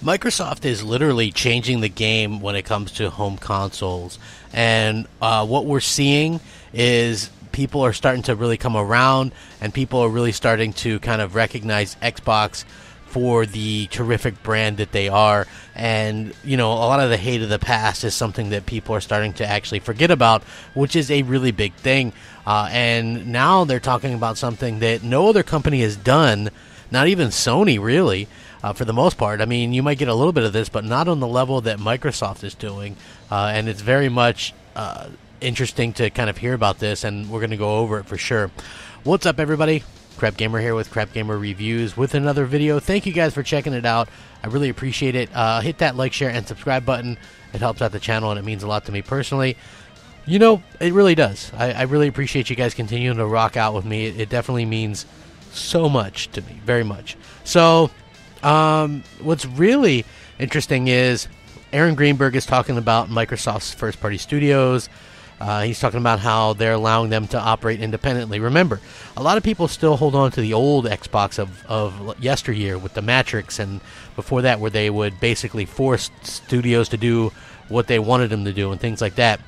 Microsoft is literally changing the game when it comes to home consoles. And what we're seeing is people are starting to really come around, and people are really starting to kind of recognize Xbox for the terrific brand that they are. And, you know, a lot of the hate of the past is something that people are starting to actually forget about, which is a really big thing. And now they're talking about something that no other company has done, not even Sony, really. For the most part. I mean, you might get a little bit of this, but not on the level that Microsoft is doing. And it's very much interesting to kind of hear about this, and we're going to go over it for sure. What's up, everybody? Crapgamer here with Crapgamer Reviews with another video. Thank you guys for checking it out. I really appreciate it. Hit that like, share, and subscribe button. It helps out the channel, and it means a lot to me personally. You know, it really does. I really appreciate you guys continuing to rock out with me. It definitely means so much to me, very much. So, what's really interesting is Aaron Greenberg is talking about Microsoft's first-party studios. He's talking about how they're allowing them to operate independently. Remember, a lot of people still hold on to the old Xbox of yesteryear with the Matrix, and before that, where they would basically force studios to do what they wanted them to do and things like that.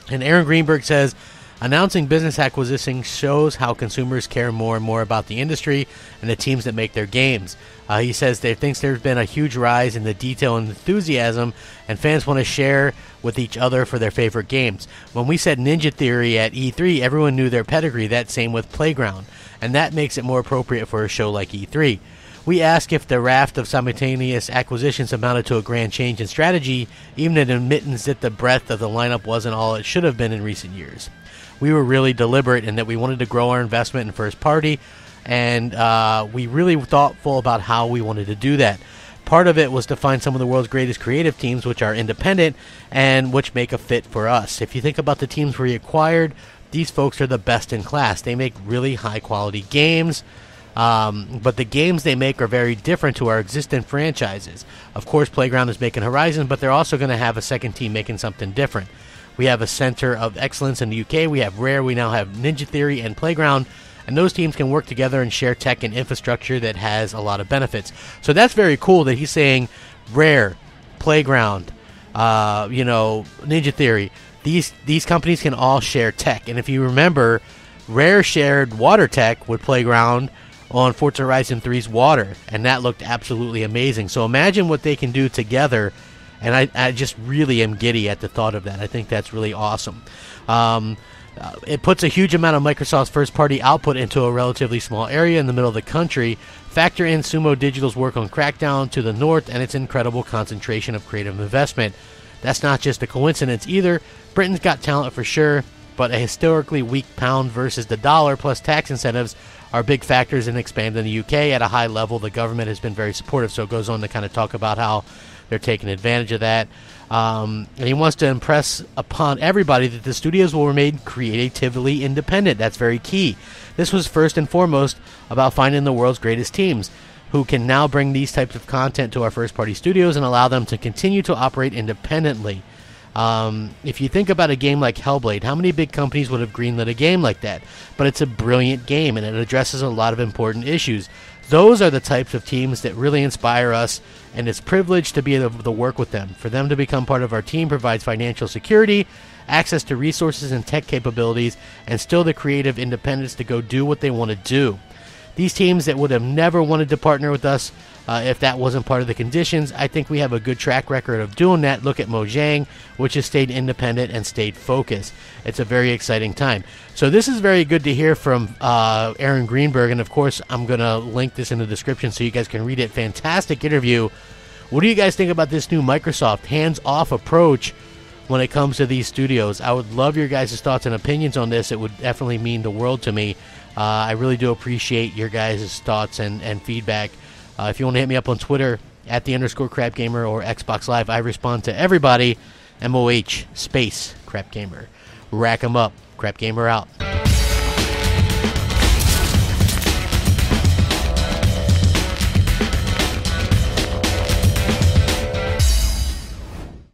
And Aaron Greenberg says, announcing business acquisition shows how consumers care more and more about the industry and the teams that make their games. He says he thinks there's been a huge rise in the detail and enthusiasm, and fans want to share with each other for their favorite games. When we said Ninja Theory at E3, everyone knew their pedigree. That same with Playground, and that makes it more appropriate for a show like E3. We ask if the raft of simultaneous acquisitions amounted to a grand change in strategy, even an admittance that the breadth of the lineup wasn't all it should have been in recent years. We were really deliberate in that we wanted to grow our investment in first party, and we really thoughtful about how we wanted to do that. Part of it was to find some of the world's greatest creative teams, which are independent and which make a fit for us. If you think about the teams we acquired, these folks are the best in class. They make really high quality games, but the games they make are very different to our existing franchises. Of course, Playground is making Horizon, but they're also going to have a second team making something different. We have a center of excellence in the UK. We have Rare. We now have Ninja Theory and Playground. And those teams can work together and share tech and infrastructure that has a lot of benefits. So that's very cool that he's saying Rare, Playground, Ninja Theory. These companies can all share tech. And if you remember, Rare shared water tech with Playground on Forza Horizon 3's Water. And that looked absolutely amazing. So imagine what they can do together. And I just really am giddy at the thought of that. I think that's really awesome. It puts a huge amount of Microsoft's first-party output into a relatively small area in the middle of the country. Factor in Sumo Digital's work on Crackdown to the north and its incredible concentration of creative investment. That's not just a coincidence either. Britain's got talent for sure, but a historically weak pound versus the dollar plus tax incentives are big factors in expanding the UK at a high level. The government has been very supportive, so it goes on to kind of talk about how they're taking advantage of that. And he wants to impress upon everybody that the studios will remain creatively independent. That's very key. This was first and foremost about finding the world's greatest teams who can now bring these types of content to our first-party studios and allow them to continue to operate independently. If you think about a game like Hellblade, how many big companies would have greenlit a game like that? But it's a brilliant game, and it addresses a lot of important issues. Those are the types of teams that really inspire us, and it's a privilege to be able to work with them. For them to become part of our team provides financial security, access to resources and tech capabilities, and still the creative independence to go do what they want to do. These teams that would have never wanted to partner with us if that wasn't part of the conditions, I think we have a good track record of doing that. Look at Mojang, which has stayed independent and stayed focused. It's a very exciting time. So this is very good to hear from Aaron Greenberg, and of course I'm going to link this in the description so you guys can read it. Fantastic interview. What do you guys think about this new Microsoft hands-off approach when it comes to these studios? I would love your guys' thoughts and opinions on this. It would definitely mean the world to me. I really do appreciate your guys' thoughts and feedback. If you want to hit me up on Twitter, @_Crapgamer or Xbox Live, I respond to everybody. MOH space Crapgamer. Rack 'em up. Crapgamer out.